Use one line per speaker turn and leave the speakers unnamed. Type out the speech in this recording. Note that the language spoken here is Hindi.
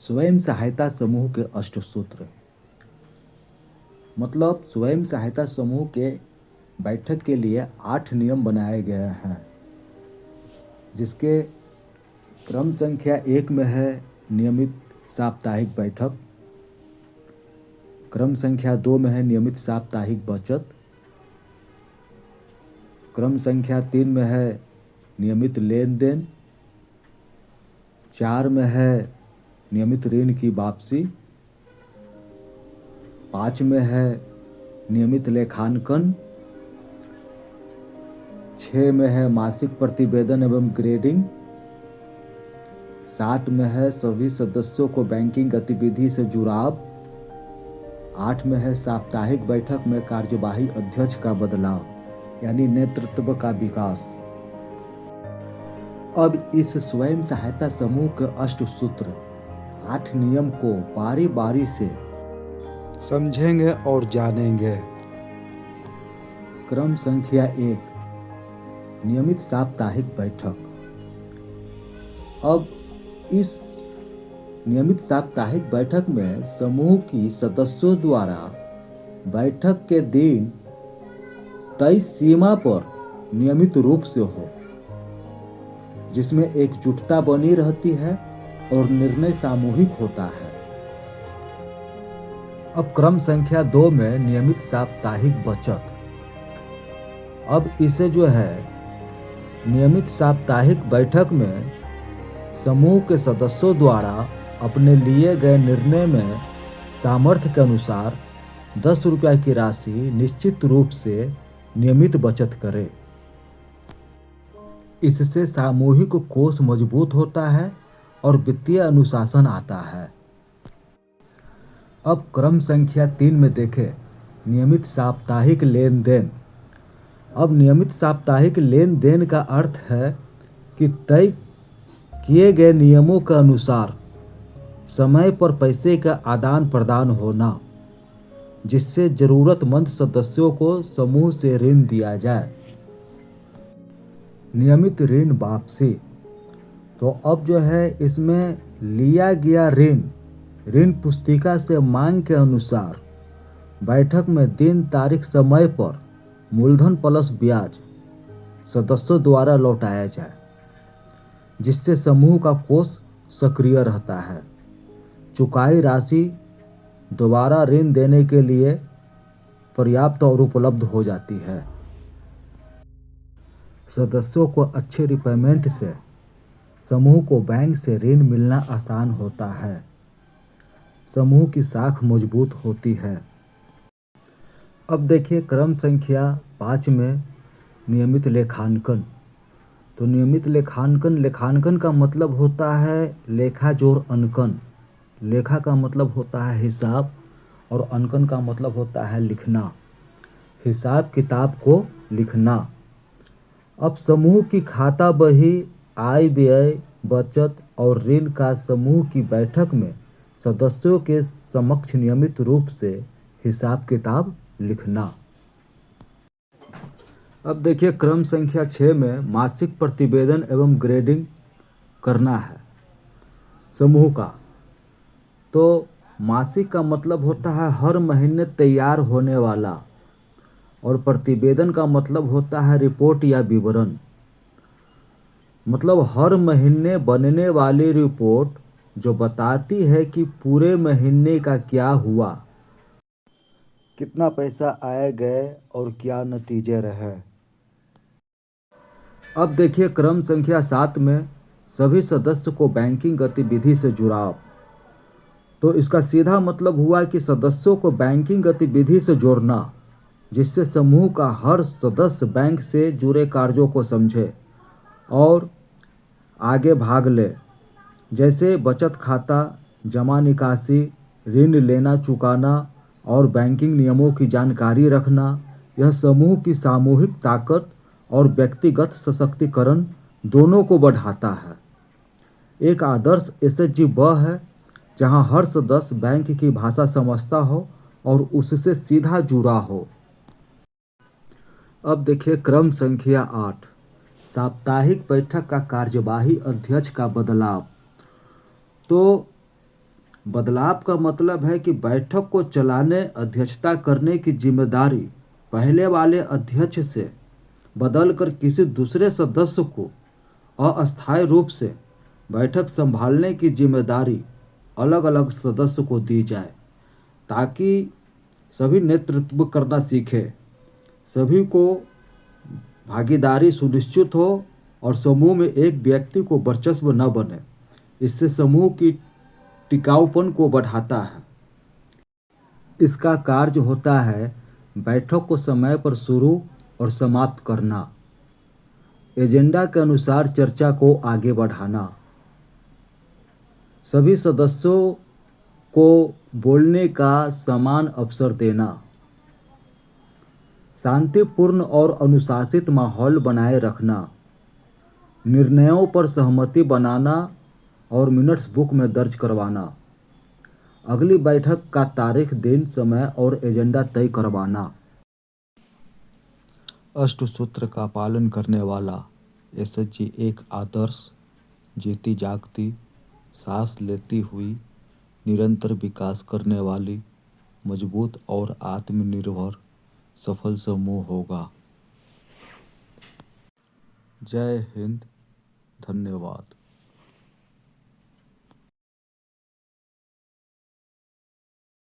स्वयं सहायता समूह के अष्ट सूत्र। मतलब स्वयं सहायता समूह के बैठक के लिए 8 नियम बनाए गए हैं, जिसके क्रम संख्या 1 में है नियमित साप्ताहिक बैठक। क्रम संख्या 2 में है नियमित साप्ताहिक बचत। क्रम संख्या 3 में है नियमित लेन देन। 4 में है नियमित ऋण की वापसी। 5 में है नियमित लेखांकन। 6 में है मासिक प्रतिवेदन एवं ग्रेडिंग। 7 में है सभी सदस्यों को बैंकिंग गतिविधि से जुड़ाव। 8 में है साप्ताहिक बैठक में कार्यवाही अध्यक्ष का बदलाव, यानी नेतृत्व का विकास। अब इस स्वयं सहायता समूह के अष्ट सूत्र 8 नियम को बारी बारी से
समझेंगे और जानेंगे।
क्रम संख्या 1 नियमित साप्ताहिक बैठक। अब इस नियमित साप्ताहिक बैठक में समूह की सदस्यों द्वारा बैठक के दिन तय सीमा पर नियमित रूप से हो, जिसमें एकजुटता बनी रहती है और निर्णय सामूहिक होता है। अब क्रम संख्या 2 में नियमित साप्ताहिक बचत। अब इसे जो है नियमित साप्ताहिक बैठक में समूह के सदस्यों द्वारा अपने लिए गए निर्णय में सामर्थ्य के अनुसार 10 रुपये की राशि निश्चित रूप से नियमित बचत करें। इससे सामूहिक कोष मजबूत होता है और वित्तीय अनुशासन आता है। अब क्रम संख्या 3 में देखें नियमित साप्ताहिक लेन देन। अब नियमित साप्ताहिक लेन देन का अर्थ है कि तय किए गए नियमों के अनुसार समय पर पैसे का आदान प्रदान होना, जिससे जरूरतमंद सदस्यों को समूह से ऋण दिया जाए। नियमित ऋण वापसी। तो अब जो है इसमें लिया गया ऋण पुस्तिका से मांग के अनुसार बैठक में दिन तारीख समय पर मूलधन प्लस ब्याज सदस्यों द्वारा लौटाया जाए, जिससे समूह का कोष सक्रिय रहता है। चुकाई राशि दोबारा ऋण देने के लिए पर्याप्त और उपलब्ध हो जाती है। सदस्यों को अच्छे रिपेमेंट से समूह को बैंक से ऋण मिलना आसान होता है। समूह की साख मजबूत होती है। अब देखिए क्रम संख्या 5 में नियमित लेखांकन। तो नियमित लेखांकन का मतलब होता है लेखा जोड़ अंकन। लेखा का मतलब होता है हिसाब और अंकन का मतलब होता है लिखना, हिसाब किताब को लिखना। अब समूह की खाता बही, आय व्यय, बचत और ऋण का समूह की बैठक में सदस्यों के समक्ष नियमित रूप से हिसाब किताब लिखना। अब देखिए क्रम संख्या 6 में मासिक प्रतिवेदन एवं ग्रेडिंग करना है समूह का। तो मासिक का मतलब होता है हर महीने तैयार होने वाला, और प्रतिवेदन का मतलब होता है रिपोर्ट या विवरण। मतलब हर महीने बनने वाली रिपोर्ट जो बताती है कि पूरे महीने का क्या हुआ, कितना पैसा आए गए और क्या नतीजे रहे। अब देखिए क्रम संख्या 7 में सभी सदस्य को बैंकिंग गतिविधि से जुड़ाव। तो इसका सीधा मतलब हुआ कि सदस्यों को बैंकिंग गतिविधि से जोड़ना, जिससे समूह का हर सदस्य बैंक से जुड़े कार्यों को समझे और आगे भाग ले। जैसे बचत खाता, जमा निकासी, ऋण लेना चुकाना और बैंकिंग नियमों की जानकारी रखना। यह समूह की सामूहिक ताकत और व्यक्तिगत सशक्तिकरण दोनों को बढ़ाता है। एक आदर्श एसएचजी वह है जहां हर सदस्य बैंक की भाषा समझता हो और उससे सीधा जुड़ा हो। अब देखिए क्रम संख्या 8 साप्ताहिक बैठक का कार्यवाही अध्यक्ष का बदलाव। तो बदलाव का मतलब है कि बैठक को चलाने, अध्यक्षता करने की जिम्मेदारी पहले वाले अध्यक्ष से बदलकर किसी दूसरे सदस्य को अस्थायी रूप से बैठक संभालने की जिम्मेदारी अलग अलग सदस्य को दी जाए, ताकि सभी नेतृत्व करना सीखें, सभी को भागीदारी सुनिश्चित हो और समूह में एक व्यक्ति को वर्चस्व न बने। इससे समूह की टिकाऊपन को बढ़ाता है। इसका कार्य होता है बैठक को समय पर शुरू और समाप्त करना, एजेंडा के अनुसार चर्चा को आगे बढ़ाना, सभी सदस्यों को बोलने का समान अवसर देना, शांतिपूर्ण और अनुशासित माहौल बनाए रखना, निर्णयों पर सहमति बनाना और मिनट्स बुक में दर्ज करवाना, अगली बैठक का तारीख, दिन, समय और एजेंडा तय करवाना।
अष्ट सूत्र का पालन करने वाला एसएचजी एक आदर्श, जीती जागती, सांस लेती हुई, निरंतर विकास करने वाली, मजबूत और आत्मनिर्भर सफल समूह होगा। जय हिंद, धन्यवाद।